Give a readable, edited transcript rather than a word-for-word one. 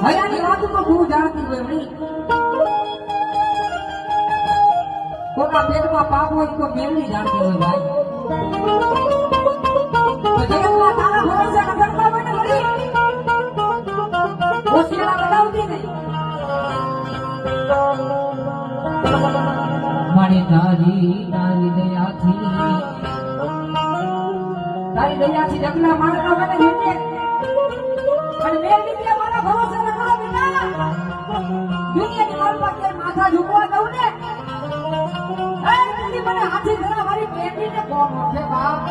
હયાની વાત તો તું જાણતી હોય નહીં. કોના પેટમાં પાપ હોય તો મેળવી જાણતી હોય ભાઈ. તો જગતમાં તારા ભરોસે નગરતા હોય ને મળી હોશિયારા બનાવતી નહીં. મારી તારી દયાથી જગના માણસો મને જીતે અને મેં વિદ્યા મારા ભરોસે રાખો બેટા. દુનિયાની માલપા કે માથા ઝૂકવા દઉં ને એ મને હાથી ધરા મારી બેટીને કોમ છે બાપ.